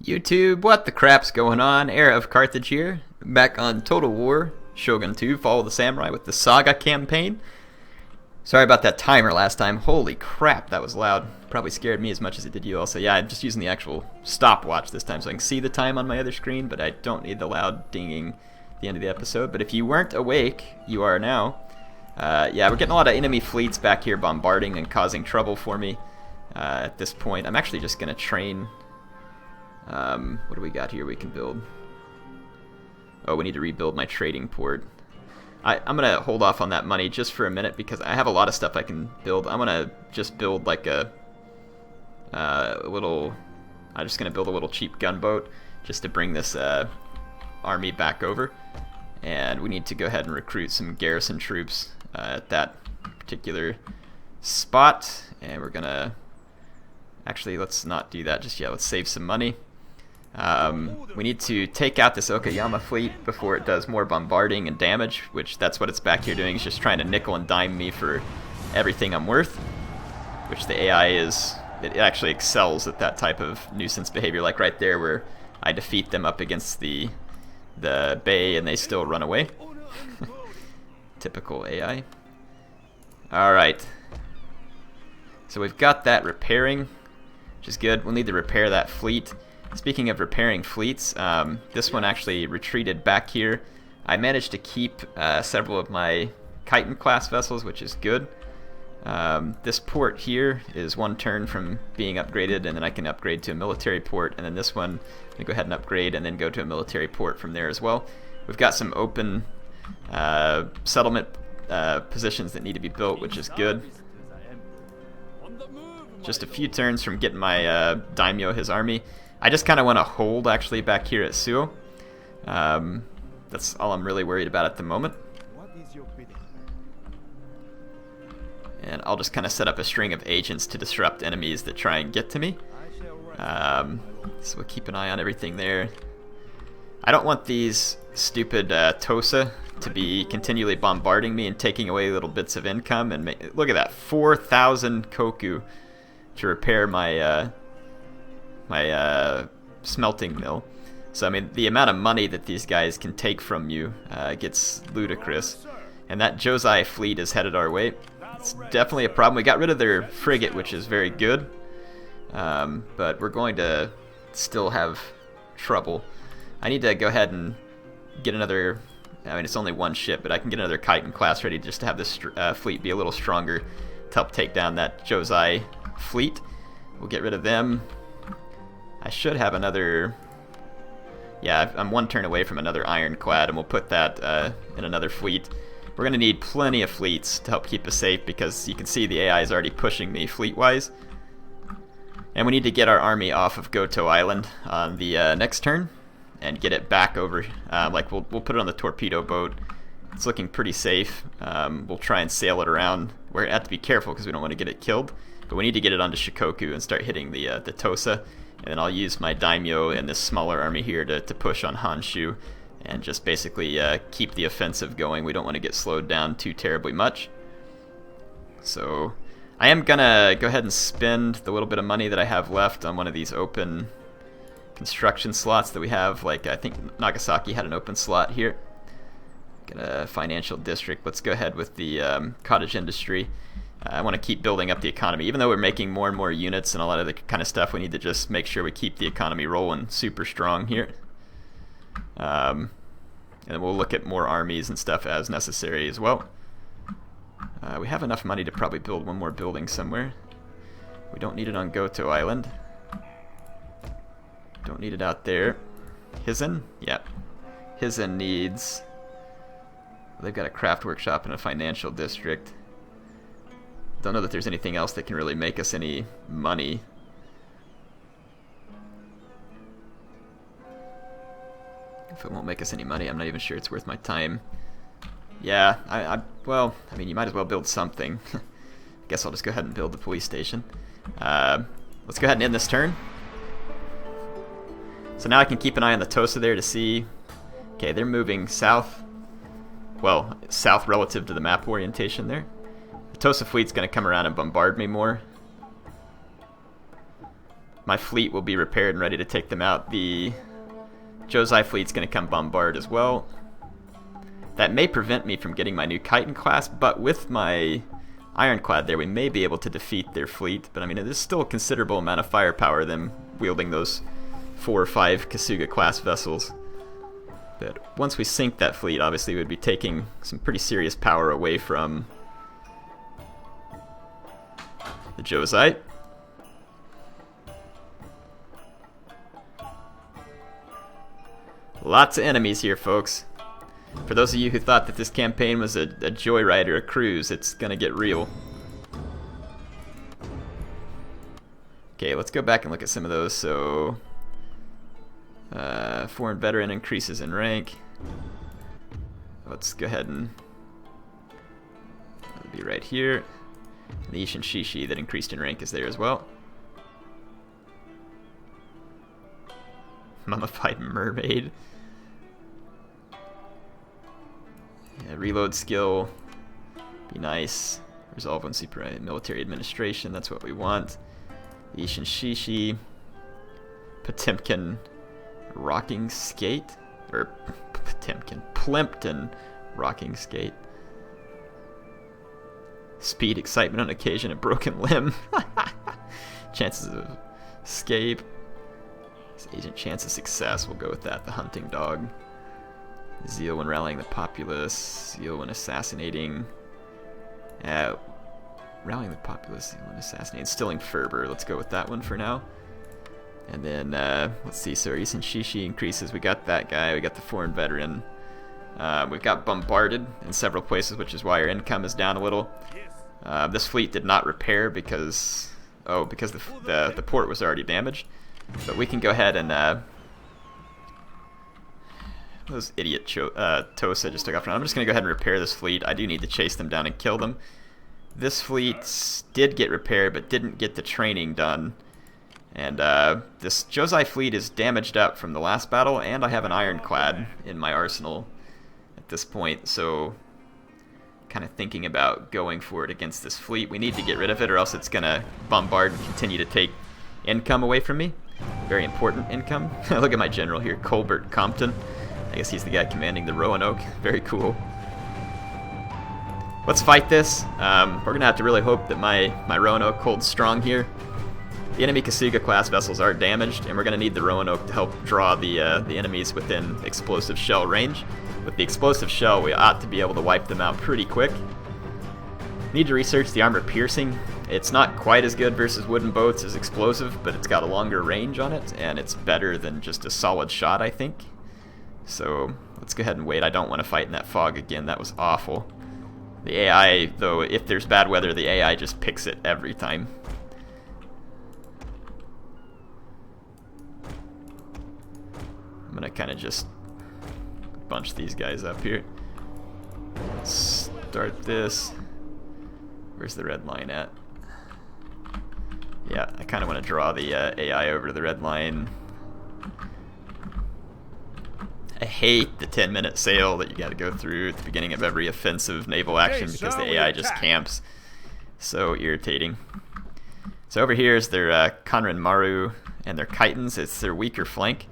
YouTube, what the crap's going on? HeirofCarthage here, back on Total War, Shogun 2, Follow the Samurai with the Saga campaign. Sorry about that timer last time. Holy crap, that was loud. Probably scared me as much as it did you also. Yeah, I'm just using the actual stopwatch this time so I can see the time on my other screen, but I don't need the loud dinging at the end of the episode. But if you weren't awake, you are now. Yeah, we're getting a lot of enemy fleets back here bombarding and causing trouble for me at this point. I'm actually just going to train... what do we got here we can build? Oh, we need to rebuild my trading port. I'm going to hold off on that money just for a minute because I have a lot of stuff I can build. I'm going to just build like a little... I'm just going to build a little cheap gunboat just to bring this army back over. And we need to go ahead and recruit some garrison troops at that particular spot. And we're going to... Actually, let's not do that just yet. Let's save some money. We need to take out this Okayama fleet before it does more bombarding and damage, which that's what it's back here doing. It's just trying to nickel and dime me for everything I'm worth, which the AI is... It actually excels at that type of nuisance behavior, like right there where I defeat them up against the bay and they still run away. Typical AI. Alright. So we've got that repairing, which is good. We'll need to repair that fleet. Speaking of repairing fleets, this one actually retreated back here. I managed to keep several of my Chiton class vessels, which is good. This port here is one turn from being upgraded, and then I can upgrade to a military port, and then this one I'm going to go ahead and upgrade and then go to a military port from there as well. We've got some open settlement positions that need to be built, which is good. Just a few turns from getting my daimyo his army. I just kind of want to hold actually back here at Suo. That's all I'm really worried about at the moment. And I'll just kind of set up a string of agents to disrupt enemies that try and get to me. So we'll keep an eye on everything there. I don't want these stupid Tosa to be continually bombarding me and taking away little bits of income. And look at that, 4,000 koku to repair my my smelting mill. So I mean, the amount of money that these guys can take from you gets ludicrous. And that Jozai fleet is headed our way. It's definitely a problem. We got rid of their frigate, which is very good. But we're going to still have trouble. I need to go ahead and get another... I mean, it's only one ship, but I can get another Chiton class ready just to have this fleet be a little stronger to help take down that Jozai fleet. We'll get rid of them. I should have another... Yeah, I'm one turn away from another ironclad, and we'll put that in another fleet. We're going to need plenty of fleets to help keep us safe, because you can see the AI is already pushing me fleet-wise. And we need to get our army off of Goto Island on the next turn, and get it back over. Like, we'll put it on the torpedo boat. It's looking pretty safe. We'll try and sail it around. We're going to have to be careful, because we don't want to get it killed. But we need to get it onto Shikoku and start hitting the Tosa. And then I'll use my daimyo and this smaller army here to push on Honshu and just basically keep the offensive going. We don't want to get slowed down too terribly much. So I am going to go ahead and spend the little bit of money that I have left on one of these open construction slots that we have. Like, I think Nagasaki had an open slot here. Got a financial district. Let's go ahead with the cottage industry. I want to keep building up the economy. Even though we're making more and more units and a lot of the kind of stuff, we need to just make sure we keep the economy rolling super strong here. And then we'll look at more armies and stuff as necessary as well. We have enough money to probably build one more building somewhere. We don't need it on Goto Island. Don't need it out there. Hizen? Yep. Hizen needs... They've got a craft workshop and a financial district. Don't know that there's anything else that can really make us any money. If it won't make us any money, I'm not even sure it's worth my time. Yeah, well, I mean, you might as well build something. I guess I'll just go ahead and build the police station. Let's go ahead and end this turn. So now I can keep an eye on the Tosa there to see... Okay, they're moving south. Well, south relative to the map orientation there. The Tosa fleet's going to come around and bombard me more. my fleet will be repaired and ready to take them out. The Jozai fleet's going to come bombard as well. That may prevent me from getting my new Chiton class, but with my ironclad there, we may be able to defeat their fleet. But I mean, it is still a considerable amount of firepower, them wielding those 4 or 5 Kasuga class vessels. But once we sink that fleet, obviously we'd be taking some pretty serious power away from the Jozai. Lots of enemies here, folks. For those of you who thought that this campaign was a joyride or a cruise, it's gonna get real. Okay, let's go back and look at some of those. So, foreign veteran increases in rank. Let's go ahead and that'll be right here. And the Ishin Shishi that increased in rank is there as well. Mummified mermaid. Yeah, reload skill. Be nice. Resolve when super military administration. That's what we want. The Ishin Shishi. Potemkin rocking skate. Or Potemkin. Plimpton rocking skate. Speed, excitement on occasion, a broken limb. Chances of escape. Agent chance of success, we'll go with that. The hunting dog. Zeal when rallying the populace. Zeal when assassinating. Rallying the populace, zeal when assassinating. Instilling fervor, let's go with that one for now. And then, let's see, so Ishin Shishi increases. We got that guy, we got the foreign veteran. We've got bombarded in several places, which is why our income is down a little. This fleet did not repair because the port was already damaged. But we can go ahead and those idiot Tosa just took off. I'm just going to go ahead and repair this fleet. I do need to chase them down and kill them. This fleet did get repaired, but didn't get the training done. And this Josai fleet is damaged up from the last battle, and I have an ironclad in my arsenal at this point. So, kind of thinking about going for it against this fleet. We need to get rid of it, or else it's going to bombard and continue to take income away from me. Very important income. Look at my general here, Colbert Compton. I guess he's the guy commanding the Roanoke. Very cool. Let's fight this. We're going to have to really hope that my Roanoke holds strong here. The enemy Kasuga class vessels are damaged, and we're going to need the Roanoke to help draw the enemies within explosive shell range. With the explosive shell, we ought to be able to wipe them out pretty quick. Need to research the armor piercing. It's not quite as good versus wooden boats as explosive, but it's got a longer range on it, and it's better than just a solid shot, I think. So let's go ahead and wait. I don't want to fight in that fog again. That was awful. The AI, though, if there's bad weather, the AI just picks it every time. I'm going to kind of just bunch these guys up here. Let's start this. Where's the red line at? Yeah, I kind of want to draw the AI over to the red line. I hate the 10-minute sail that you got to go through at the beginning of every offensive naval action because the AI just camps. So irritating. So over here is their Conran Maru and their Chitons. It's their weaker flank.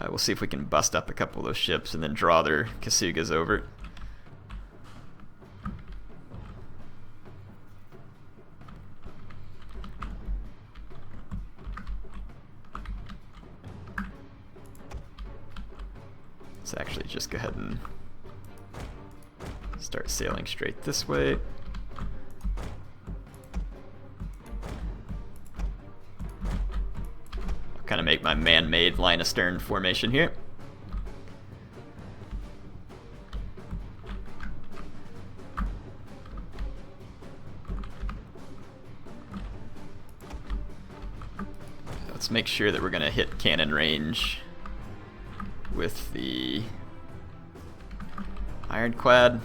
We'll see if we can bust up a couple of those ships and then draw their Kasugas over. Let's actually just go ahead and start sailing straight this way. I'll kind of make my man-made line astern formation here. Let's make sure that we're going to hit cannon range with the ironclad.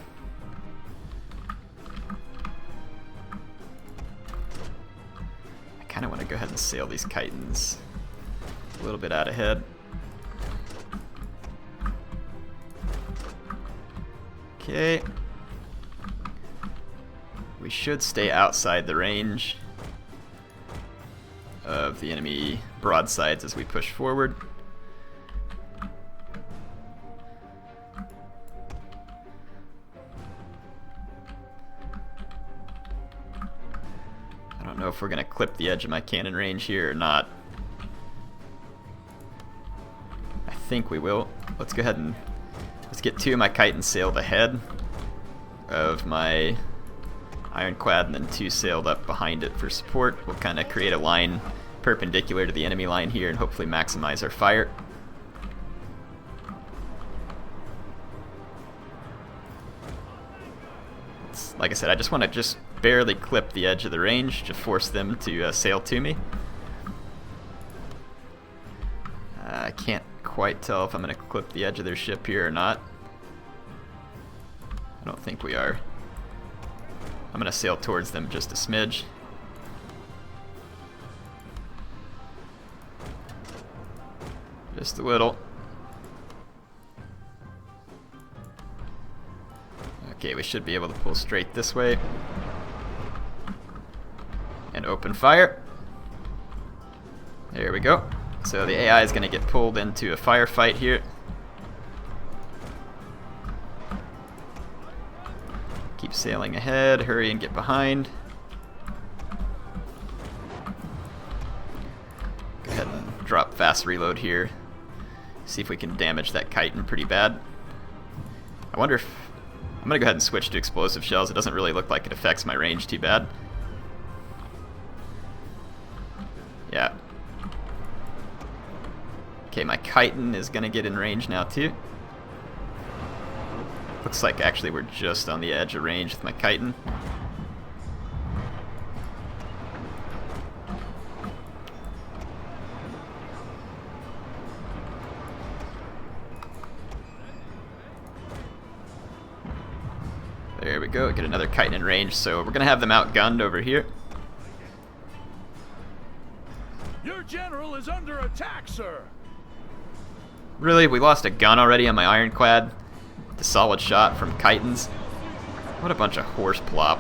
I kind of want to go ahead and sail these Chitons a little bit out ahead. Okay. We should stay outside the range of the enemy broadsides as we push forward. I don't know if we're going to clip the edge of my cannon range here or not. I think we will. Let's go ahead and let's get 2 of my chitin sailed ahead of my ironclad and then 2 sailed up behind it for support. We'll kind of create a line perpendicular to the enemy line here and hopefully maximize our fire. Like I said, I just want to just barely clip the edge of the range to force them to sail to me. I can't quite tell if I'm going to clip the edge of their ship here or not. I don't think we are. I'm going to sail towards them just a smidge. Just a little. Okay, we should be able to pull straight this way. And open fire. There we go. So the AI is going to get pulled into a firefight here. Keep sailing ahead, hurry and get behind. Go ahead and drop fast reload here. See if we can damage that chitin pretty bad. I wonder if... I'm going to go ahead and switch to explosive shells. It doesn't really look like it affects my range too bad. Yeah. Okay, my chitin is going to get in range now too. Looks like actually we're just on the edge of range with my chitin. There we go, get another chitin in range, so we're going to have them outgunned over here. Your general is under attack, sir. Really? We lost a gun already on my ironclad? The solid shot from chitins? What a bunch of horse plop.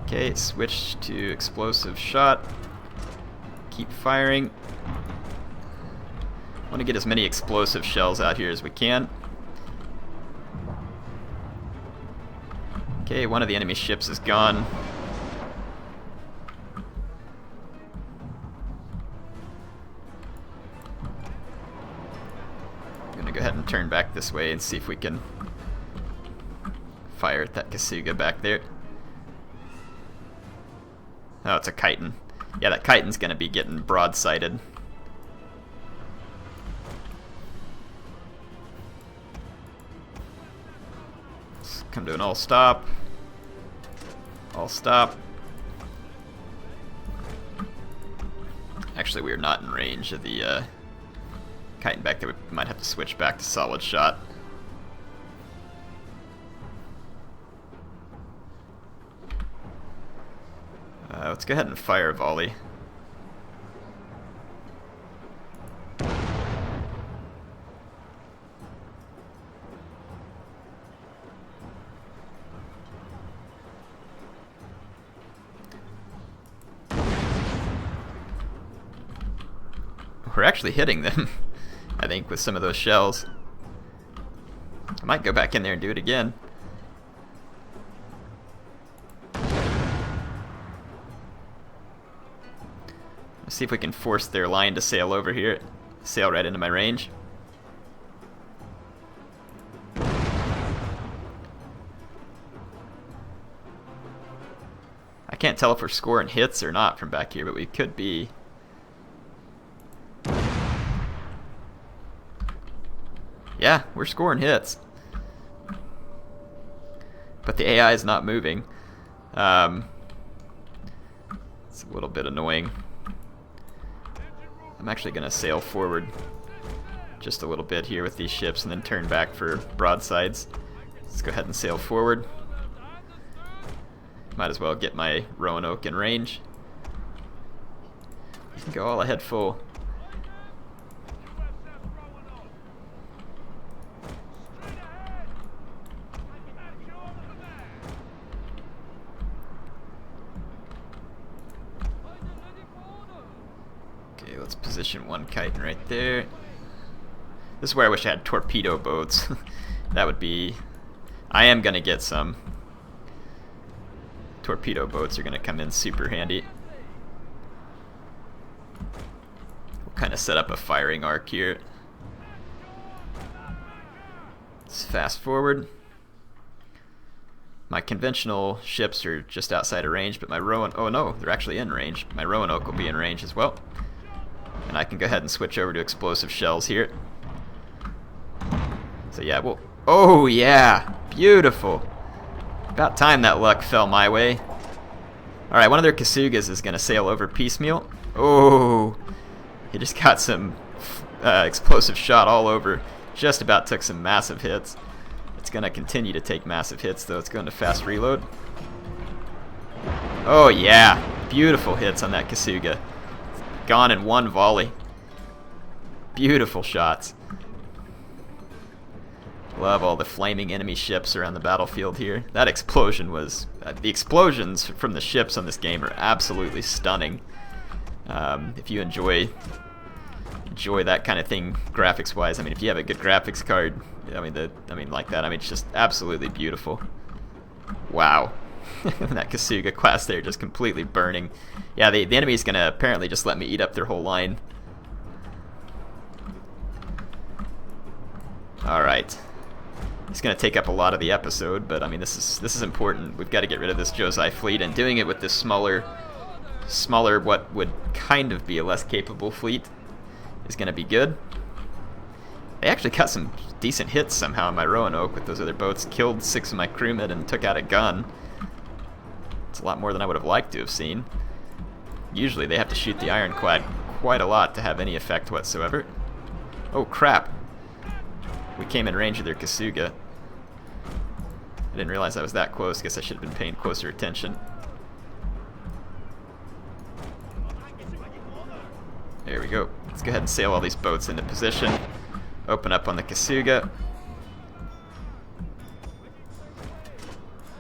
Okay, switch to explosive shot. Keep firing. I want to get as many explosive shells out here as we can. Okay, one of the enemy ships is gone. I'm gonna go ahead and turn back this way and see if we can fire at that Kasuga back there. Oh, it's a chitin. Yeah, that chitin's gonna be getting broadsided. Let's come to an all stop. All stop. Actually, we are not in range of the chitin back there. We might have to switch back to solid shot. Let's go ahead and fire a volley. We're actually hitting them, I think, with some of those shells. I might go back in there and do it again. Let's see if we can force their line to sail over here. Sail right into my range. I can't tell if we're scoring hits or not from back here, but we could be. Yeah, we're scoring hits. But the AI is not moving. It's a little bit annoying. I'm actually going to sail forward just a little bit here with these ships and then turn back for broadsides. Let's go ahead and sail forward. Might as well get my Roanoke in range. You can go all ahead full. let's position one chitin right there. This is where I wish I had torpedo boats. That would be... I am going to get some. Torpedo boats are going to come in super handy. We'll kind of set up a firing arc here. Let's fast forward. My conventional ships are just outside of range, but my Roanoke... Oh no, they're actually in range. My Roanoke will be in range as well. And I can go ahead and switch over to explosive shells here. So yeah, we'll... Oh yeah! Beautiful! About time that luck fell my way. Alright, one of their Kasugas is going to sail over piecemeal. Oh! He just got some explosive shot all over. Just about took some massive hits. It's going to continue to take massive hits, though. It's going to fast reload. Oh yeah! Beautiful hits on that Kasuga. Gone in one volley. Beautiful shots. Love all the flaming enemy ships around the battlefield here. That explosion was... the explosions from the ships on this game are absolutely stunning. If you enjoy that kind of thing graphics-wise, I mean, if you have a good graphics card, like that, it's just absolutely beautiful. Wow. That Kasuga class there just completely burning. Yeah, the enemy's gonna apparently just let me eat up their whole line. Alright. It's going to take up a lot of the episode, but I mean, this is important. We've got to get rid of this Jozai fleet, and doing it with this smaller, what would kind of be a less capable fleet is going to be good. They actually got some decent hits somehow in my Roanoke with those other boats. Killed 6 of my crewmen and took out a gun. It's a lot more than I would have liked to have seen. Usually they have to shoot the ironclad quite a lot to have any effect whatsoever. Oh crap. We came in range of their Kasuga. I didn't realize I was that close. Guess I should have been paying closer attention. There we go. Let's go ahead and sail all these boats into position. Open up on the Kasuga.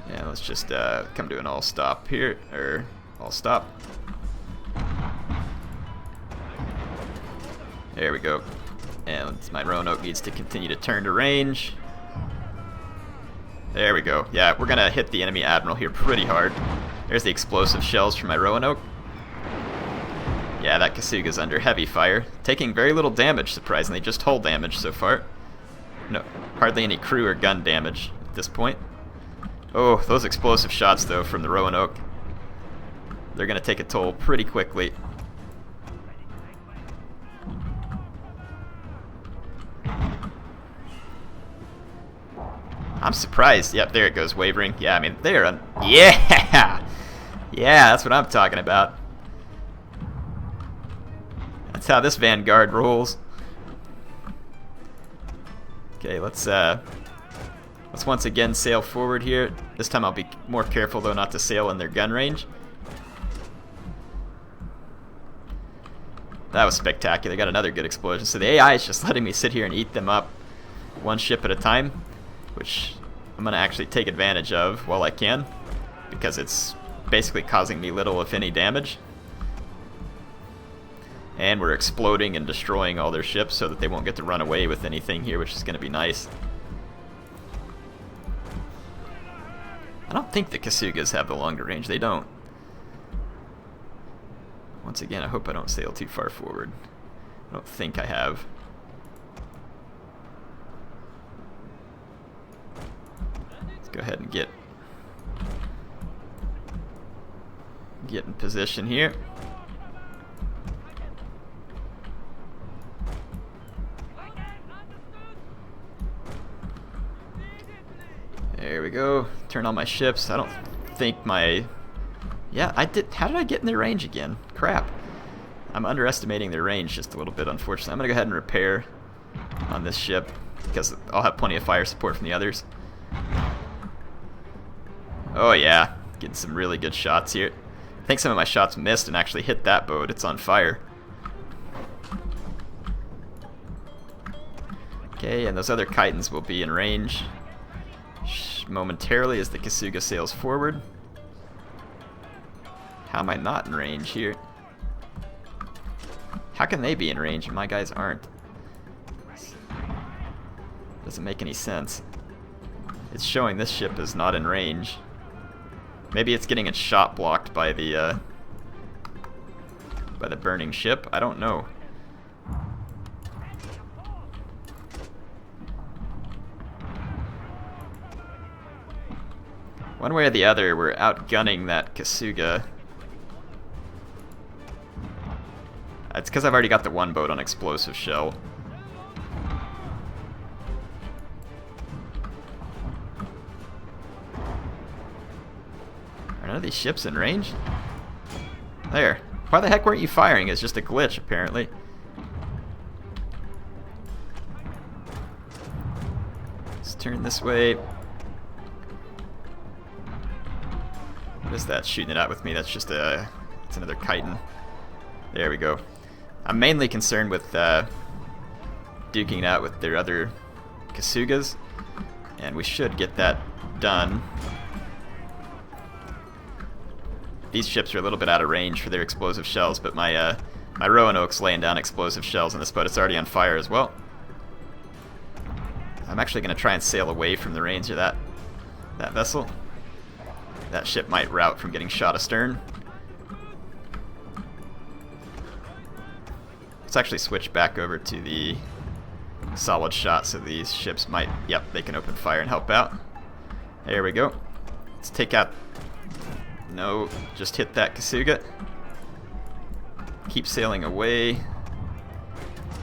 Yeah, let's just come to an all stop here, or all stop. There we go. And my Roanoke needs to continue to turn to range. There we go. Yeah, we're gonna hit the enemy admiral here pretty hard. There's the explosive shells from my Roanoke. Yeah, that Kasuga's under heavy fire. Taking very little damage, surprisingly. Just hull damage so far. No, hardly any crew or gun damage at this point. Oh, those explosive shots, though, from the Roanoke. They're gonna take a toll pretty quickly. I'm surprised. Yep, there it goes, wavering. Yeah, I mean, they're... Yeah! Yeah, that's what I'm talking about. That's how this Vanguard rolls. Okay, let's once again sail forward here. This time I'll be more careful, though, not to sail in their gun range. That was spectacular. Got another good explosion. So the AI is just letting me sit here and eat them up one ship at a time, which I'm going to actually take advantage of while I can, because it's basically causing me little, if any, damage. And we're exploding and destroying all their ships so that they won't get to run away with anything here, which is going to be nice. I don't think the Kasugas have the longer range. They don't. Once again, I hope I don't sail too far forward. I don't think I have. Go ahead and get in position here. There we go. Turn on my ships. I don't think my... Yeah, I did. How did I get in their range again? Crap. I'm underestimating their range just a little bit, unfortunately. I'm going to go ahead and repair on this ship because I'll have plenty of fire support from the others. Oh yeah, getting some really good shots here. I think some of my shots missed and actually hit that boat. It's on fire. Okay, and those other chitins will be in range momentarily as the Kasuga sails forward. How am I not in range here? How can they be in range and my guys aren't? Doesn't make any sense. It's showing this ship is not in range. Maybe it's getting its shot blocked by the burning ship. I don't know. One way or the other, we're outgunning that Kasuga. It's because I've already got the one boat on explosive shell. Are none of these ships in range? There. Why the heck weren't you firing? It's just a glitch, apparently. Let's turn this way. What is that shooting it out with me? That's just it's another chitin. There we go. I'm mainly concerned with duking it out with their other Kasugas, and we should get that done. These ships are a little bit out of range for their explosive shells, but my Roanoke's laying down explosive shells on this boat. It's already on fire as well. I'm actually going to try and sail away from the range of that vessel. That ship might rout from getting shot astern. Let's actually switch back over to the solid shot so these ships might, yep, they can open fire and help out. There we go. Let's take out, no, just hit that Kasuga. Keep sailing away.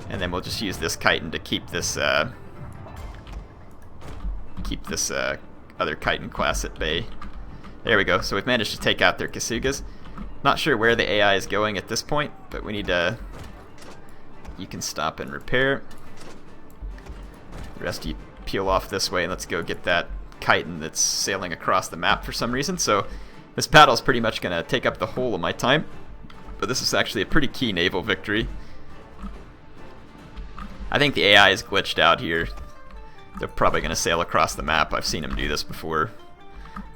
And then we'll just use this chitin to keep this other chitin class at bay. There we go. So we've managed to take out their Kasugas. Not sure where the AI is going at this point, but we need to... You can stop and repair. The rest of you peel off this way, and let's go get that chitin that's sailing across the map for some reason. So this battle's pretty much going to take up the whole of my time, but this is actually a pretty key naval victory. I think the AI is glitched out here. They're probably going to sail across the map. I've seen them do this before,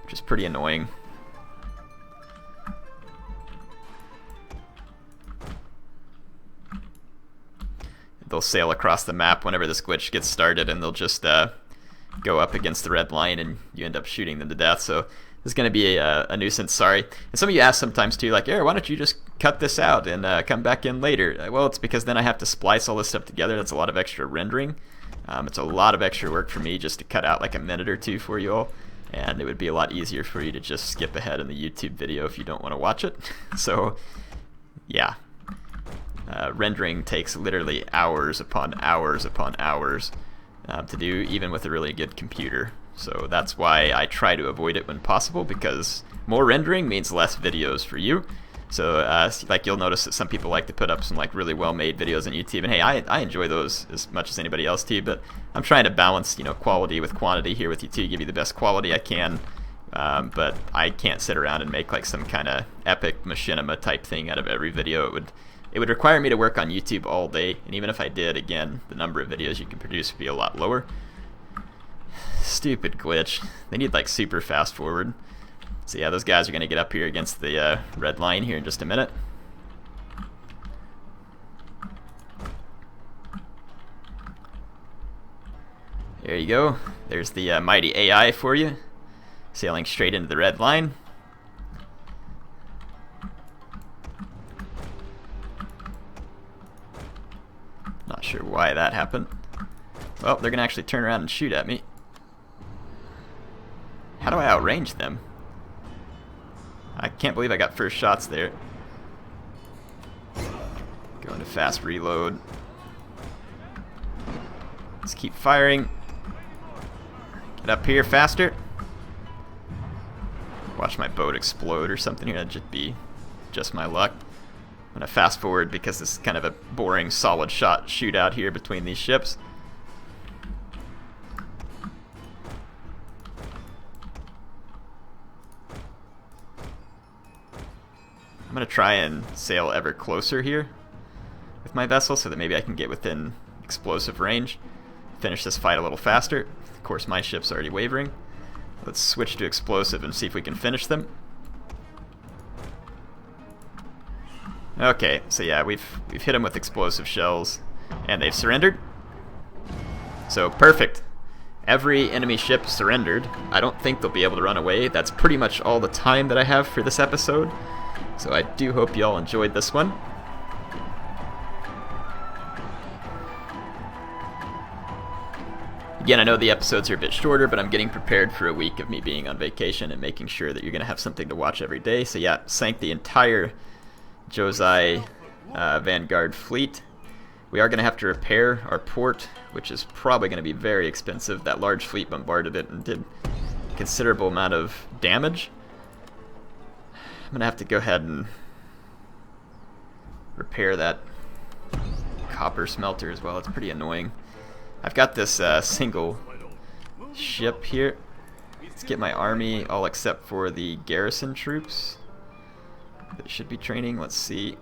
which is pretty annoying. They'll sail across the map whenever this glitch gets started, and they'll just go up against the red line, and you end up shooting them to death. So this is going to be a nuisance, sorry. And some of you ask sometimes too, like, why don't you just cut this out and come back in later? Well, it's because then I have to splice all this stuff together. That's a lot of extra rendering. It's a lot of extra work for me just to cut out like a minute or two for you all. And it would be a lot easier for you to just skip ahead in the YouTube video if you don't want to watch it. So, yeah. Rendering takes literally hours upon hours upon hours to do, even with a really good computer. So that's why I try to avoid it when possible, because more rendering means less videos for you. So like you'll notice that some people like to put up some like really well-made videos on YouTube, and hey, I enjoy those as much as anybody else too. But I'm trying to balance, quality with quantity here with you too, give you the best quality I can. But I can't sit around and make like some kind of epic machinima type thing out of every video. It would require me to work on YouTube all day, and even if I did, again, the number of videos you can produce would be a lot lower. Stupid glitch. They need like super fast forward. So yeah, those guys are going to get up here against the red line here in just a minute. There you go. There's the mighty AI for you, sailing straight into the red line. Not sure why that happened. Well, they're going to actually turn around and shoot at me. How do I outrange them? I can't believe I got first shots there. Going to fast reload. Let's keep firing. Get up here faster. Watch my boat explode or something here. That'd just be just my luck. I'm going to fast forward because this is kind of a boring solid shot shootout here between these ships. I'm going to try and sail ever closer here with my vessel so that maybe I can get within explosive range. Finish this fight a little faster. Of course, my ship's already wavering. Let's switch to explosive and see if we can finish them. Okay, so yeah, we've hit them with explosive shells, and they've surrendered. So perfect. Every enemy ship surrendered. I don't think they'll be able to run away. That's pretty much all the time that I have for this episode. So I do hope you all enjoyed this one. Again, I know the episodes are a bit shorter, but I'm getting prepared for a week of me being on vacation and making sure that you're going to have something to watch every day. So yeah, sank the entire Jozai Vanguard fleet. We are going to have to repair our port, which is probably going to be very expensive. That large fleet bombarded it and did a considerable amount of damage. I'm going to have to go ahead and repair that copper smelter as well. It's pretty annoying. I've got this single ship here. Let's get my army, all except for the garrison troops that should be training. Let's see.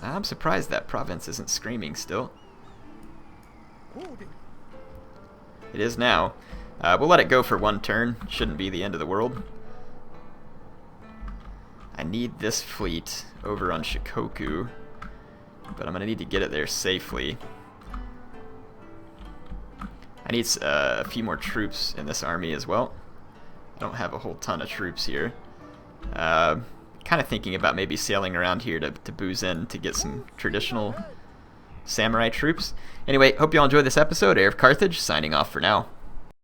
I'm surprised that province isn't screaming still. It is now. We'll let it go for one turn. Shouldn't be the end of the world. I need this fleet over on Shikoku, but I'm going to need to get it there safely. I need a few more troops in this army as well. I don't have a whole ton of troops here. Kind of thinking about maybe sailing around here to Buzen to get some traditional samurai troops. Anyway, hope you all enjoyed this episode. HeirofCarthage signing off for now.